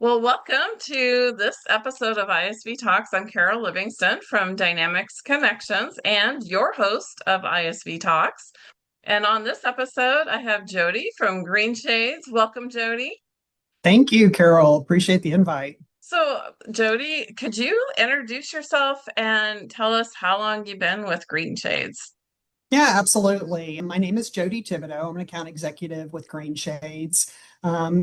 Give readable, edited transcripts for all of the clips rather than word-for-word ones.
Well, welcome to this episode of ISV Talks. I'm Carol Livingston from Dynamics Connections and your host of ISV Talks. And on this episode, I have Jody from Greenshades. Welcome, Jody. Thank you, Carol. Appreciate the invite. So, Jody, could you introduce yourself and tell us how long you've been with Greenshades? Yeah, absolutely. My name is Jody Thibodeau. I'm an account executive with Greenshades.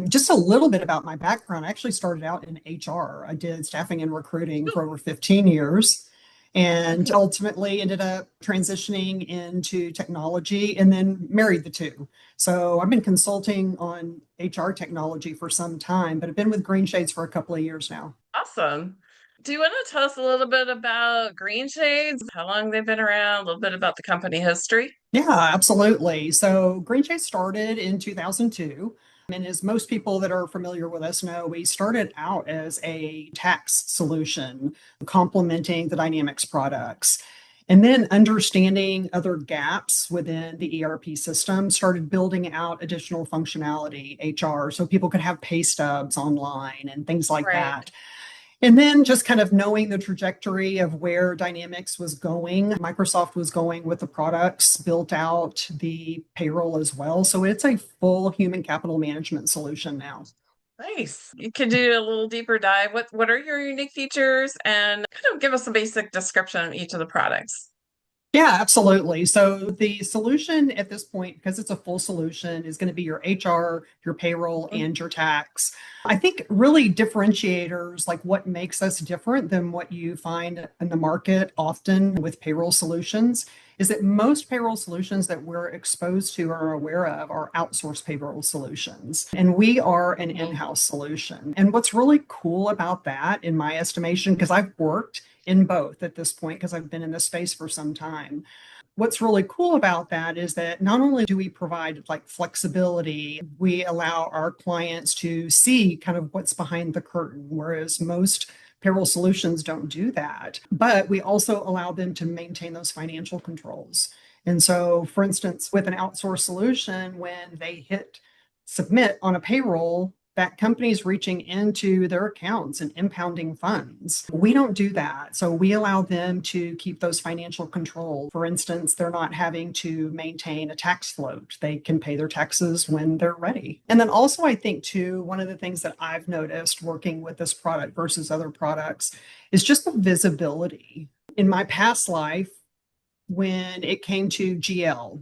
Just a little bit about my background. I actually started out in HR. I did staffing and recruiting for over 15 years and ultimately ended up transitioning into technology and then married the two. So I've been consulting on HR technology for some time, but I've been with Greenshades for a couple of years now. Awesome. Do you want to tell us a little bit about Greenshades, how long they've been around, a little bit about the company history? Yeah, absolutely. So Greenchase started in 2002. And as most people that are familiar with us know, we started out as a tax solution complementing the Dynamics products. And then understanding other gaps within the ERP system, started building out additional functionality, HR, so people could have pay stubs online and things like Right. that. And then just kind of knowing the trajectory of where Dynamics was going, Microsoft was going with the products, built out the payroll as well. So it's a full human capital management solution now. Nice. You could do a little deeper dive. What are your unique features and kind of give us a basic description of each of the products. Yeah, absolutely. So the solution at this point, because it's a full solution, is going to be your HR, your payroll, Mhm. and your tax. I think really differentiators, like what makes us different than what you find in the market often with payroll solutions, is that most payroll solutions that we're exposed to or are aware of are outsourced payroll solutions. And we are an in-house solution. And what's really cool about that, in my estimation, because I've worked in both at this point because I've been in this space for some time. What's really cool about that is that not only do we provide like flexibility, we allow our clients to see kind of what's behind the curtain, whereas most payroll solutions don't do that. But we also allow them to maintain those financial controls. And so, for instance, with an outsourced solution, when they hit submit on a payroll, that company's reaching into their accounts and impounding funds. We don't do that. So we allow them to keep those financial control. For instance, they're not having to maintain a tax float. They can pay their taxes when they're ready. And then also, I think, too, one of the things that I've noticed working with this product versus other products is just the visibility. In my past life, when it came to GL,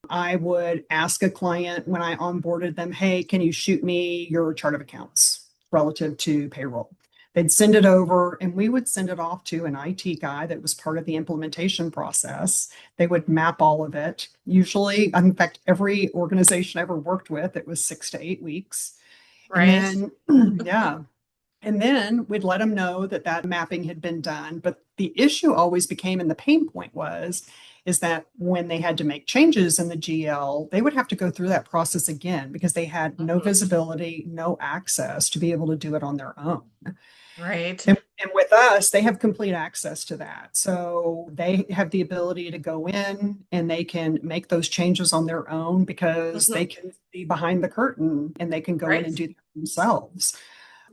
I would ask a client when I onboarded them, hey, can you shoot me your chart of accounts relative to payroll? They'd send it over and we would send it off to an IT guy that was part of the implementation process. They would map all of it. Usually, in fact, every organization I ever worked with, it was 6 to 8 weeks. And Right. then, yeah. And then we'd let them know that that mapping had been done. But the issue always became, and the pain point was, is that when they had to make changes in the GL, they would have to go through that process again because they had no Mhm. visibility, no access to be able to do it on their own. Right. And with us, they have complete access to that. So they have the ability to go in and they can make those changes on their own because Mhm. they can see behind the curtain and they can go in Right. and do that themselves.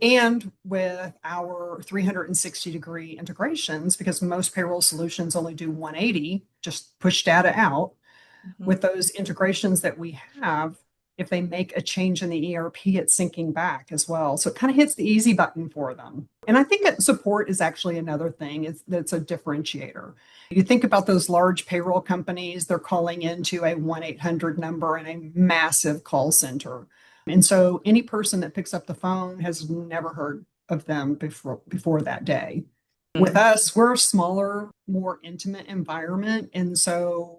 And with our 360-degree integrations, because most payroll solutions only do 180, just push data out, Mhm. with those integrations that we have, if they make a change in the ERP, it's syncing back as well. So it kind of hits the easy button for them. And I think that support is actually another thing that's a differentiator. You think about those large payroll companies, they're calling into a 1-800 number and a massive call center. And so any person that picks up the phone has never heard of them before that day. With us, we're a smaller, more intimate environment. And so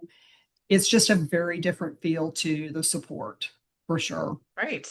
it's just a very different feel to the support for sure. Right.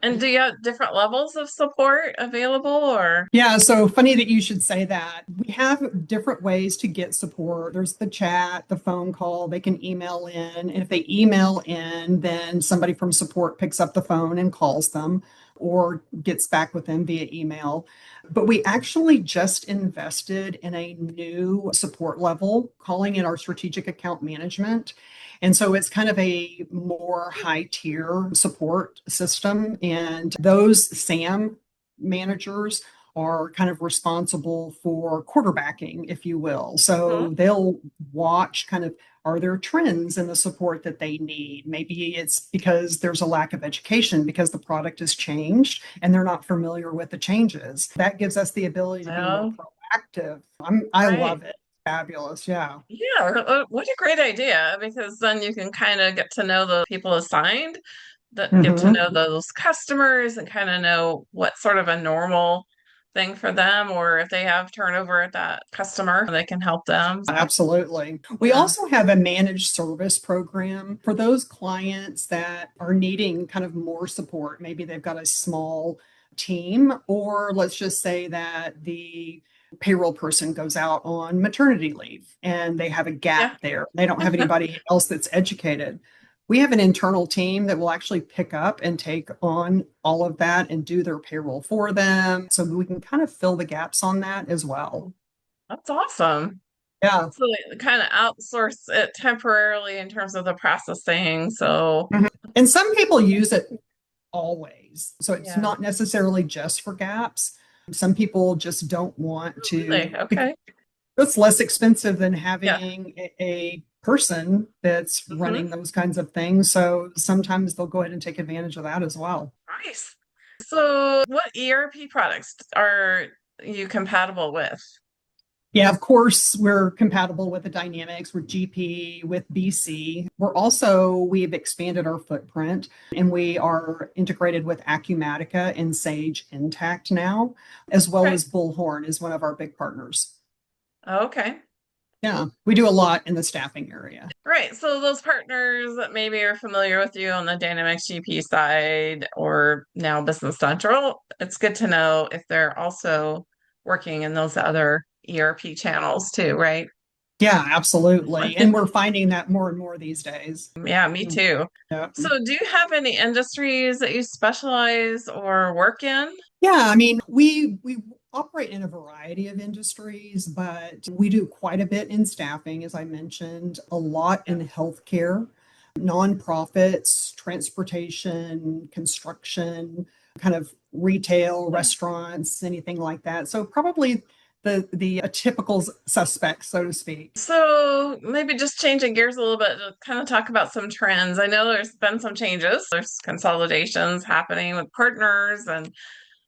And do you have different levels of support available or? Yeah, so funny that you should say that. We have different ways to get support. There's the chat, the phone call, they can email in. And if they email in, then somebody from support picks up the phone and calls them or gets back with them via email. But we actually just invested in a new support level, calling it our strategic account management. And so it's kind of a more high tier support system. And those SAM managers are kind of responsible for quarterbacking, if you will. Mhm. So they'll watch kind of, are there trends in the support that they need? Maybe it's because there's a lack of education because the product has changed and they're not familiar with the changes. That gives us the ability to be more Well, proactive. I right. love it. Fabulous. Yeah. Yeah, what a great idea because then you can kind of get to know the people assigned, that get to Hmm. know those customers and kind of know what sort of a normal thing for them, or if they have turnover at that customer, they can help them. Absolutely. We Yeah. also have a managed service program for those clients that are needing kind of more support. Maybe they've got a small team, or let's just say that the payroll person goes out on maternity leave and they have a Yeah. gap there. They don't have anybody else that's educated. We have an internal team that will actually pick up and take on all of that and do their payroll for them. So we can kind of fill the gaps on that as well. That's awesome. Yeah. So they kind of outsource it temporarily in terms of the processing. So, Mhm. And some people use it always. So it's yeah. not necessarily just for gaps. Some people just don't want Oh, really? to, because Okay. it's less expensive than Yeah. having a person that's Hmm. running those kinds of things. So sometimes they'll go ahead and take advantage of that as well. Nice. So, what ERP products are you compatible with? Yeah, of course, we're compatible with the Dynamics, with GP, with BC. We've expanded our footprint and we are integrated with Acumatica and Sage Intact now, as well Okay. as Bullhorn is one of our big partners. Okay. Yeah, we do a lot in the staffing area. Right. So those partners that maybe are familiar with you on the Dynamics GP side or now Business Central, it's good to know if they're also working in those other ERP channels too, right? Yeah, absolutely. And we're finding that more and more these days. Yeah, me too. Yeah. So do you have any industries that you specialize or work in? Yeah, I mean, we operate in a variety of industries, but we do quite a bit in staffing, as I mentioned, a lot Yeah. in healthcare, nonprofits, transportation, construction, kind of retail, restaurants, anything like that. So probably the typical suspects, so to speak. So maybe just changing gears a little bit to kind of talk about some trends. I know there's been some changes. There's consolidations happening with partners and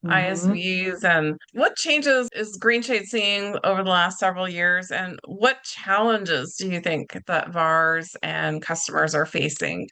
Mhm. ISVs. And what changes is Greenshade seeing over the last several years? And what challenges do you think that VARs and customers are facing?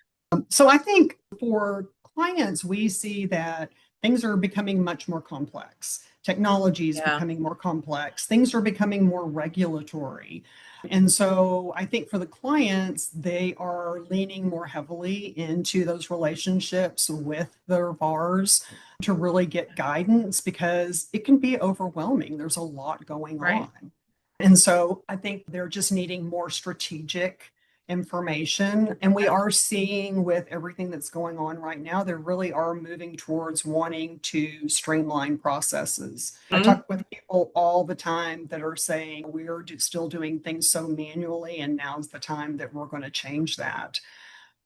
So I think for clients, we see that things are becoming much more complex. Technology is Yeah. becoming more complex. Things are becoming more regulatory. And so I think for the clients, they are leaning more heavily into those relationships with their VARs to really get guidance because it can be overwhelming. There's a lot going Right. on. And so I think they're just needing more strategic information. And we are seeing with everything that's going on right now, they really are moving towards wanting to streamline processes. I Mhm. talk with people all the time that are saying we are still doing things so manually, and now's the time that we're going to change that.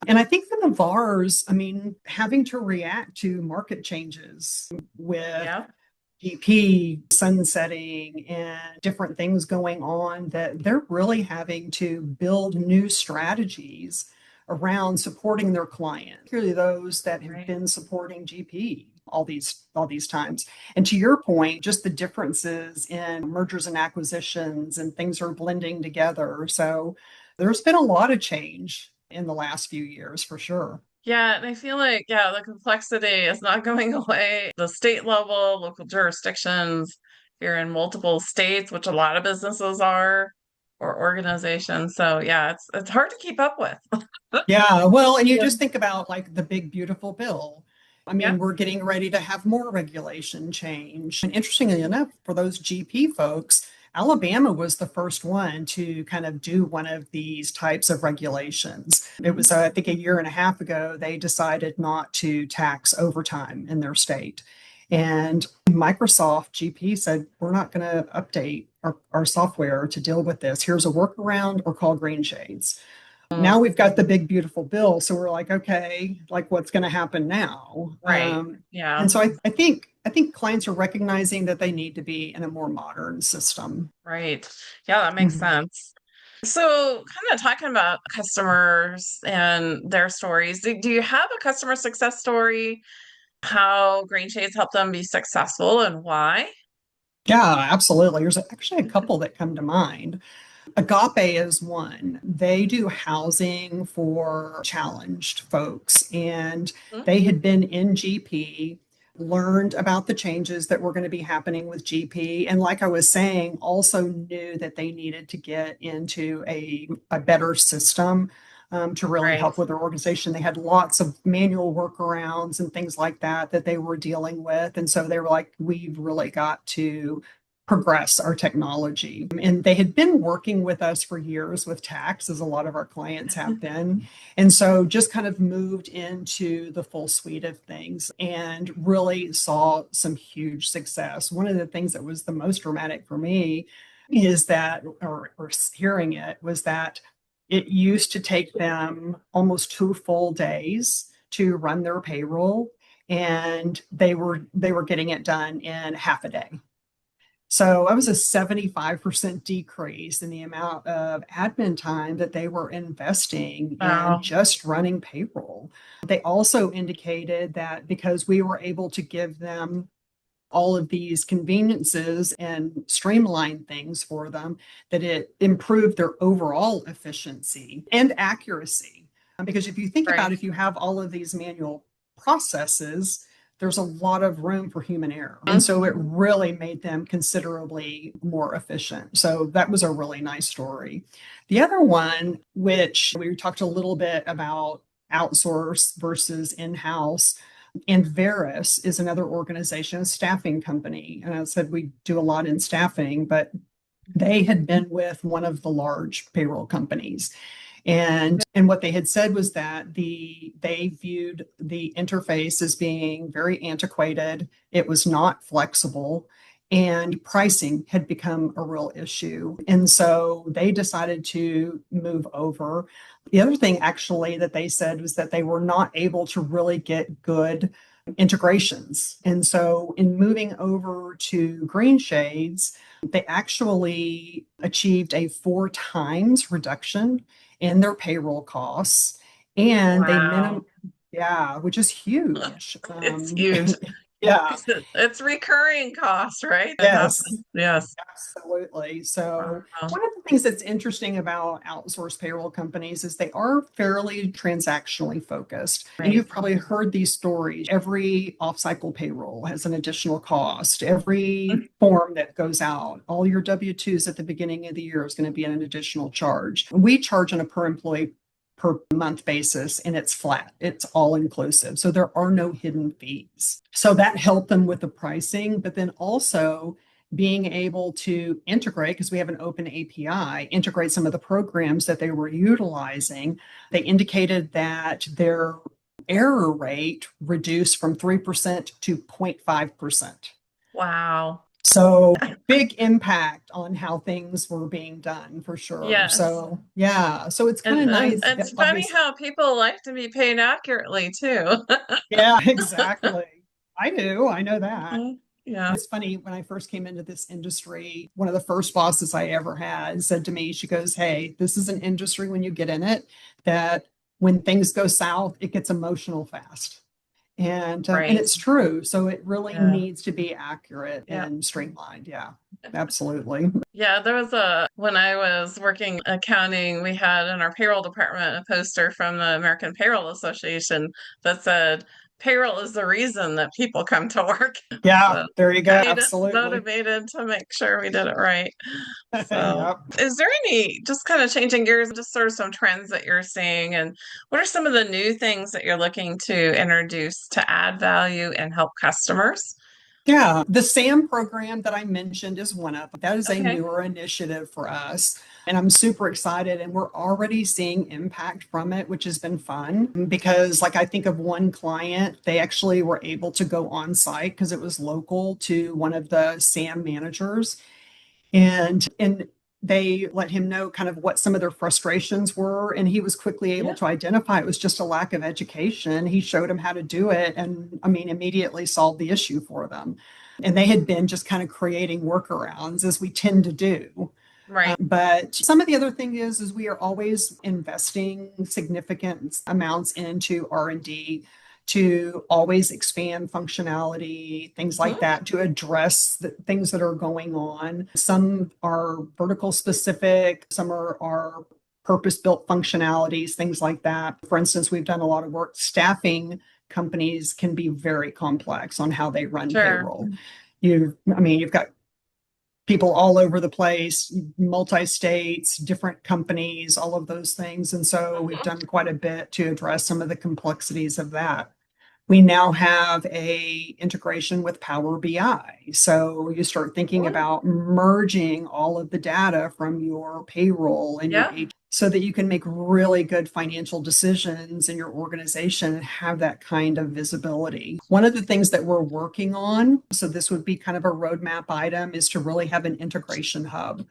And I think for the VARs, I mean, having to react to market changes with Yeah. GP sunsetting and different things going on that they're really having to build new strategies around supporting their clients, particularly those that have Right. been supporting GP all these times. And to your point, just the differences in mergers and acquisitions and things are blending together. So there's been a lot of change in the last few years for sure. Yeah, and I feel like, yeah, the complexity is not going away. The state level, local jurisdictions, you're in multiple states, which a lot of businesses are, or organizations. So yeah, it's hard to keep up with. Yeah, well, and you Yeah. just think about like the big beautiful bill. I Yeah. mean, we're getting ready to have more regulation change. And interestingly enough, for those GP folks, Alabama was the first one to kind of do one of these types of regulations. It was, I think, a year and a half ago, they decided not to tax overtime in their state. And Microsoft GP said, we're not going to update our software to deal with this. Here's a workaround or call Greenshades. Mm, Now we've got the big beautiful bill, so we're like, okay, like what's going to happen now? right. And Yeah. so I think I think clients are recognizing that they need to be in a more modern system. Right. Yeah, that makes Mhm. sense. So, kind of talking about customers and their stories, do you have a customer success story? How Green Shades helped them be successful and why? Yeah, absolutely. There's actually a couple that come to mind. Agape is one. They do housing for challenged folks, and Hmm. they had been in GP, learned about the changes that were going to be happening with GP, and like I was saying, also knew that they needed to get into a better system to really Right. help with their organization. They had lots of manual workarounds and things like that that they were dealing with. And so they were like, we've really got to progress our technology. And they had been working with us for years with tax, as a lot of our clients have been. And so just kind of moved into the full suite of things and really saw some huge success. One of the things that was the most dramatic for me is that, or hearing it, was that it used to take them almost 2 full days to run their payroll, and they were getting it done in half a day. So that was a 75% decrease in the amount of admin time that they were investing in Wow. just running payroll. They also indicated that because we were able to give them all of these conveniences and streamline things for them, that it improved their overall efficiency and accuracy. Because if you think about, Right. if you have all of these manual processes, there's a lot of room for human error. And so it really made them considerably more efficient. So that was a really nice story. The other one, which we talked a little bit about outsource versus in-house, and Veris is another organization, a staffing company. And I said we do a lot in staffing, but they had been with one of the large payroll companies. And what they had said was that they viewed the interface as being very antiquated. It was not flexible, and pricing had become a real issue. And so they decided to move over. The other thing actually that they said was that they were not able to really get good integrations. And so in moving over to Green Shades, they actually achieved a 4 times reduction in their payroll costs, and they Wow. yeah, which is huge. It's huge. Yeah, It's recurring costs, right? It yes, happens. Yes. absolutely. So, Wow. one of the things that's interesting about outsourced payroll companies is they are fairly transactionally focused. And Right. you've probably heard these stories. Every off-cycle payroll has an additional cost. Every form that goes out, all your W-2s at the beginning of the year is going to be an additional charge. We charge on a per employee per month basis, and it's flat. It's all inclusive. So there are no hidden fees. So that helped them with the pricing, but then also being able to integrate, because we have an open API, integrate some of the programs that they were utilizing. They indicated that their error rate reduced from 3% to 0.5%. Wow. So big impact on how things were being done for sure. Yes. So yeah, so it's kind of And nice. it's funny Obviously, how people like to be paid accurately too. yeah, exactly. I do. I know that. Yeah. It's funny, when I first came into this industry, one of the first bosses I ever had said to me, she goes, "Hey, this is an industry when you get in it that when things go south, it gets emotional fast." And Right. it's true. So it really Yeah. needs to be accurate Yeah. and streamlined. Yeah, absolutely. Yeah, there was when I was working accounting, we had in our payroll department a poster from the American Payroll Association that said, payroll is the reason that people come to work. Yeah, So there you go. made us Absolutely. motivated to make sure we did it right. So, Yep. is there any, just kind of changing gears, just sort of some trends that you're seeing, and what are some of the new things that you're looking to introduce to add value and help customers? Yeah, the SAM program that I mentioned is one of them. That is a Okay, newer initiative for us. And I'm super excited. And we're already seeing impact from it, which has been fun because, like, I think of one client, they actually were able to go on site because it was local to one of the SAM managers. And they let him know kind of what some of their frustrations were, and he was quickly able Yeah. to identify it was just a lack of education. He showed them how to do it, and I mean, immediately solved the issue for them. And they had been just kind of creating workarounds, as we tend to do. Right. But some of the other thing is we are always investing significant amounts into R&D to always expand functionality, things like Mhm. that, to address the things that are going on. Some are vertical specific, some are purpose-built functionalities, things like that. For instance, we've done a lot of work staffing. Companies can be very complex on how they run Sure. payroll. You've got people all over the place, multi-states, different companies, all of those things. And so we've Mhm. done quite a bit to address some of the complexities of that. We now have a integration with Power BI. So you start thinking Cool. about merging all of the data from your payroll and your Yeah. HR so that you can make really good financial decisions in your organization and have that kind of visibility. One of the things that we're working on, so this would be kind of a roadmap item, is to really have an integration hub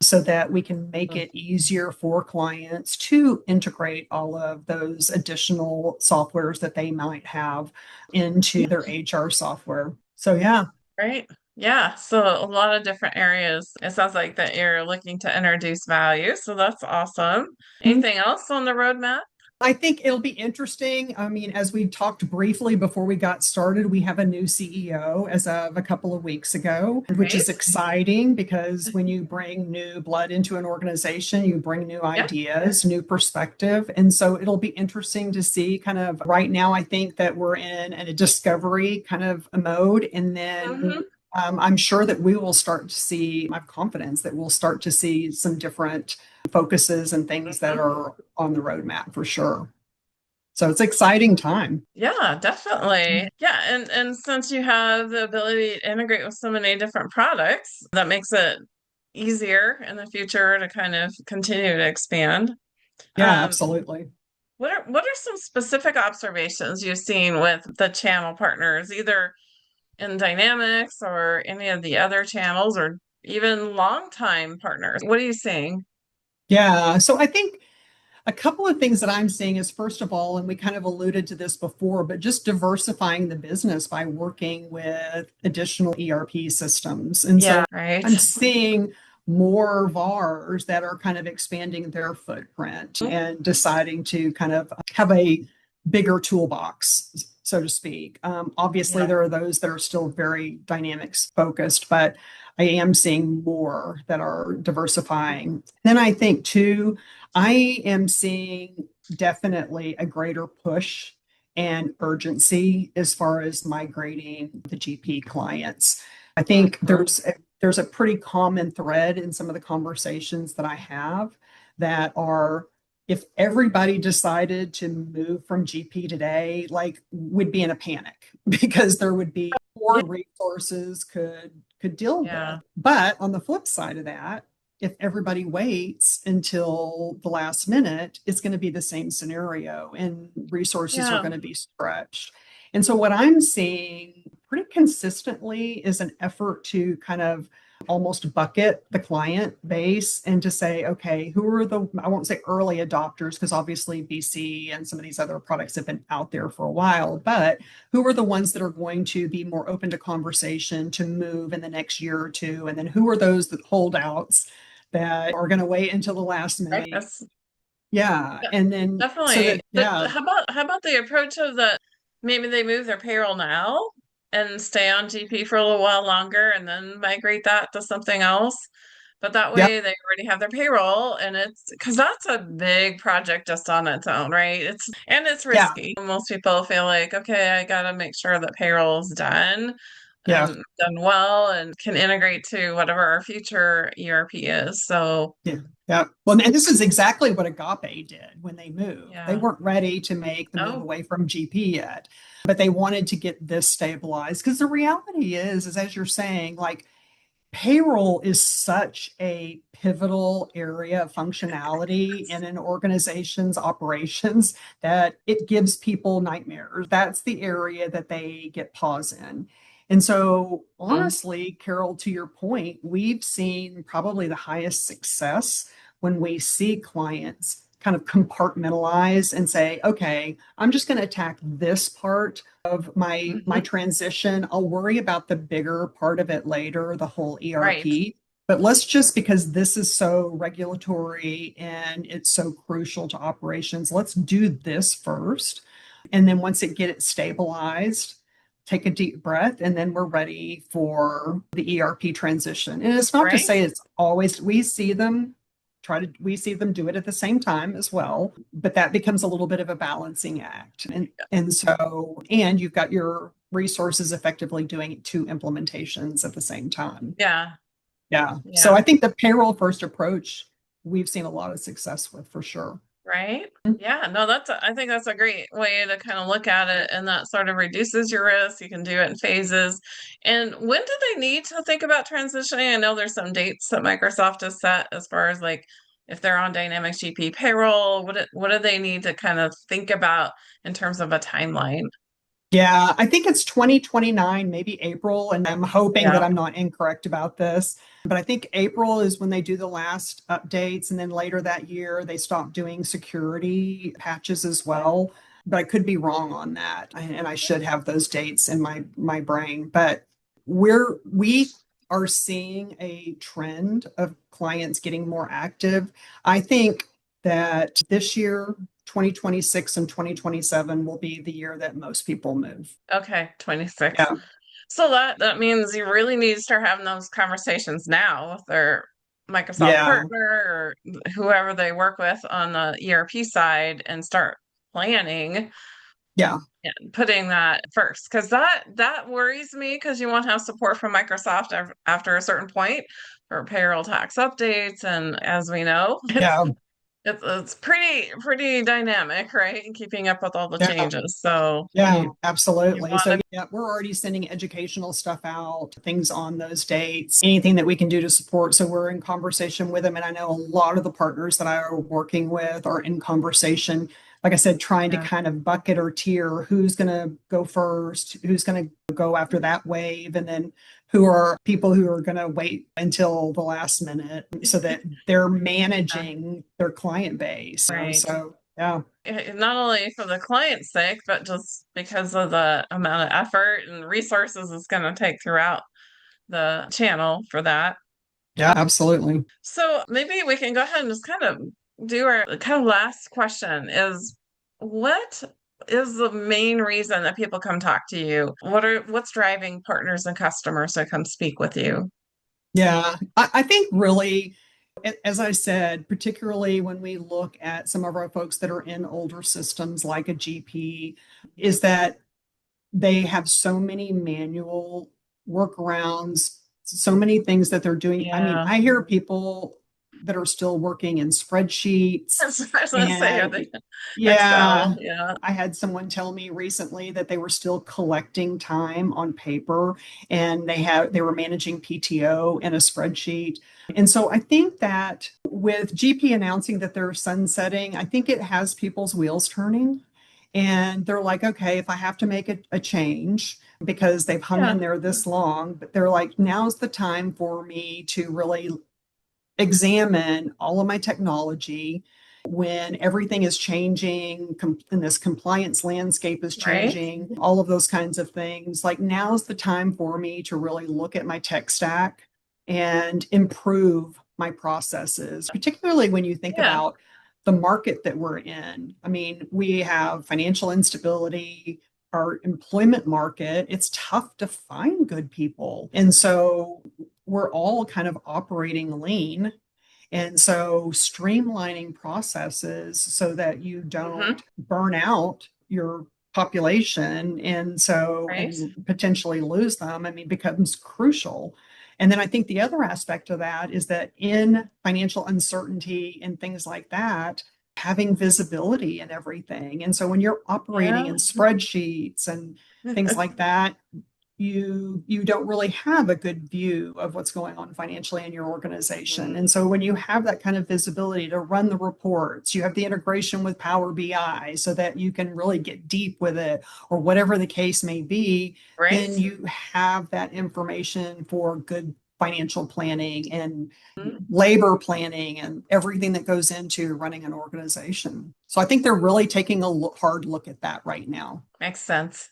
so that we can make it easier for clients to integrate all of those additional softwares that they might have into their HR software. So, yeah. Right. Yeah. So a lot of different areas. It sounds like that you're looking to introduce value. So that's awesome. Anything else on the roadmap? I think it'll be interesting. I mean, as we talked briefly before we got started, we have a new CEO as of a couple of weeks ago, which is Right. exciting because when you bring new blood into an organization, you bring new Yeah. ideas, new perspective. And so it'll be interesting to see kind of right now, I think that we're in a discovery kind of a mode. And then Hmm. I'm sure that we will start to see, I have confidence that we'll start to see some different focuses and things that Hmm. are on the roadmap for sure. So it's exciting time. Yeah, definitely. Yeah, and since you have the ability to integrate with so many different products, that makes it easier in the future to kind of continue to expand. Yeah, Um, absolutely. what are some specific observations you've seen with the channel partners, either in Dynamics or any of the other channels, or even longtime partners? What are you seeing? Yeah. So I think a couple of things that I'm seeing is, first of all, and we kind of alluded to this before, but just diversifying the business by working with additional ERP systems. And Yeah, so right. I'm seeing more VARs that are kind of expanding their footprint and deciding to kind of have a bigger toolbox, so to speak. Obviously, Yeah. there are those that are still very dynamics focused, but I am seeing more that are diversifying. Then I think, too, I am seeing definitely a greater push and urgency as far as migrating the GP clients. I think Mhm. there's a pretty common thread in some of the conversations that I have that are, if everybody decided to move from GP today, like would be in a panic because there would be Yeah. more resources could deal with. Yeah. But on the flip side of that, if everybody waits until the last minute, it's going to be the same scenario and resources are Yeah. going to be stretched. And so, what I'm seeing pretty consistently is an effort to kind of almost bucket the client base and to say, okay, who are the, I won't say early adopters, because obviously BC and some of these other products have been out there for a while, but who are the ones that are going to be more open to conversation to move in the next year or two? And then who are those that holdouts that are going to wait until the last Right. minute? That's Yeah. Yeah, And then so definitely. that, But yeah, how about the approach of the maybe they move their payroll now and stay on GP for a little while longer and then migrate that to something else. But that yep, way they already have their payroll and it's because that's a big project just on its own, right? It's yeah, risky. Most people feel like, okay, I gotta make sure that payroll's done yeah. and done well and can integrate to whatever our future ERP is. So Yeah. Yeah. Well, and this is exactly what Agape did when they moved. They yeah. weren't ready to make the move Oh, away from GP yet, but they wanted to get this stabilized. Because the reality is as you're saying, like payroll is such a pivotal area of functionality in an organization's operations that it gives people nightmares. That's the area that they get pause in. And so, Mm, honestly, Carol, to your point, we've seen probably the highest success when we see clients kind of compartmentalize and say, okay, I'm just going to attack this part of my hmm. transition. I'll worry about the bigger part of it later, the whole Right, ERP. But let's just, because this is so regulatory and it's so crucial to operations, let's do this first. And then once it get it stabilized, take a deep breath, and then we're ready for the ERP transition. And it's not to right. say it's always, we see them do it at the same time as well, but that becomes a little bit of a balancing act. And you've got your resources effectively doing two implementations at the same time. Yeah, Yeah. So yeah. I think the payroll first approach, we've seen a lot of success with for sure. Right. Yeah, no, I think that's a great way to kind of look at it, and that sort of reduces your risk. You can do it in phases. And when do they need to think about transitioning? I know there's some dates that Microsoft has set as far as like if they're on Dynamics GP payroll, what do they need to kind of think about in terms of a timeline? Yeah, I think it's 2029, maybe April, and I'm hoping that Yeah. I'm not incorrect about this. But I think April is when they do the last updates, and then later that year they stop doing security patches as well. But I could be wrong on that, and I should have those dates in my brain. But we are seeing a trend of clients getting more active. I think that this year 2026 and 2027 will be the year that most people move. Okay, 26. Yeah. So that means you really need to start having those conversations now with their Microsoft Yeah. partner or whoever they work with on the ERP side and start planning Yeah. and putting that first. Because that worries me because you want to have support from Microsoft after a certain point for payroll tax updates. And as we know, Yeah. it's pretty dynamic, right? And keeping up with all the Yeah. changes. So Yeah, you absolutely. want So to, yeah, we're already sending educational stuff out, things on those dates, anything that we can do to support. So we're in conversation with them. And I know a lot of the partners that I are working with are in conversation, like I said, trying to yeah, kind of bucket or tier who's going to go first, who's going to go after that wave, and then who are people who are going to wait until the last minute so that they're yeah, managing their client base. right. So yeah. Not only for the client's sake, but just because of the amount of effort and resources it's going to take throughout the channel for that. Yeah, absolutely. So maybe we can go ahead and just kind of do our kind of last question is what is the main reason that people come talk to you? What's driving partners and customers to come speak with you? Yeah, I think really, as I said, particularly when we look at some of our folks that are in older systems like a GP, is that they have so many manual workarounds, so many things that they're doing. I mean, Yeah. I hear people that are still working in spreadsheets That's what I was gonna say, are and they yeah, Excel? Yeah. I had someone tell me recently that they were still collecting time on paper and they were managing PTO in a spreadsheet. And so I think that with GP announcing that they're sunsetting, I think it has people's wheels turning. And they're like, okay, if I have to make a change because they've hung Yeah. in there this long, but they're like, now's the time for me to really examine all of my technology when everything is changing and this compliance landscape is Right? changing, all of those kinds of things. Like now's the time for me to really look at my tech stack and improve my processes, particularly when you think Yeah. about the market that we're in. I mean, we have financial instability, our employment market, it's tough to find good people. And so we're all kind of operating lean. And so streamlining processes so that you Hmm. don't burn out your population Right? and potentially lose them, I mean, becomes crucial. And then I think the other aspect of that is that in financial uncertainty and things like that, having visibility in everything. And so when you're operating Yeah. in spreadsheets and things like that, you don't really have a good view of what's going on financially in your organization. Mhm. And so when you have that kind of visibility to run the reports, you have the integration with Power BI so that you can really get deep with it, or whatever the case may be, Right? then you have that information for good financial planning and Mhm. labor planning and everything that goes into running an organization. So I think they're really taking a hard look at that right now. Makes sense.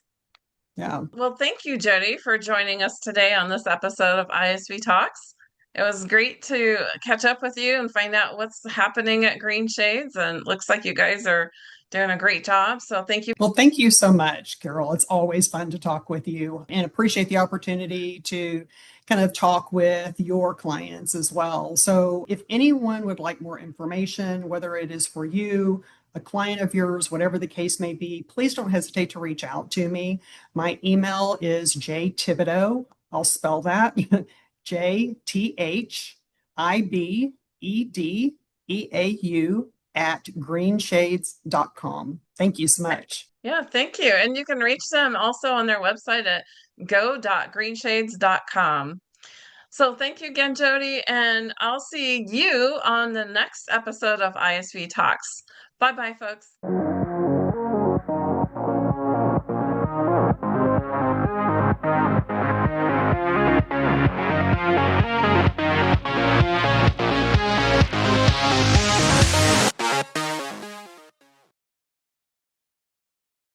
Yeah. Well, thank you, Jody, for joining us today on this episode of ISV Talks. It was great to catch up with you and find out what's happening at Green Shades. And it looks like you guys are doing a great job. So thank you. Well, thank you so much, Carol. It's always fun to talk with you and appreciate the opportunity to kind of talk with your clients as well. So, if anyone would like more information, whether it is for you, a client of yours, whatever the case may be, please don't hesitate to reach out to me. My email is jthibodeau. I'll spell that JTHIBEDEAU at greenshades.com. Thank you so much. Yeah, thank you. And you can reach them also on their website at go.greenshades.com. So thank you again, Jody, and I'll see you on the next episode of ISV Talks. Bye bye, folks.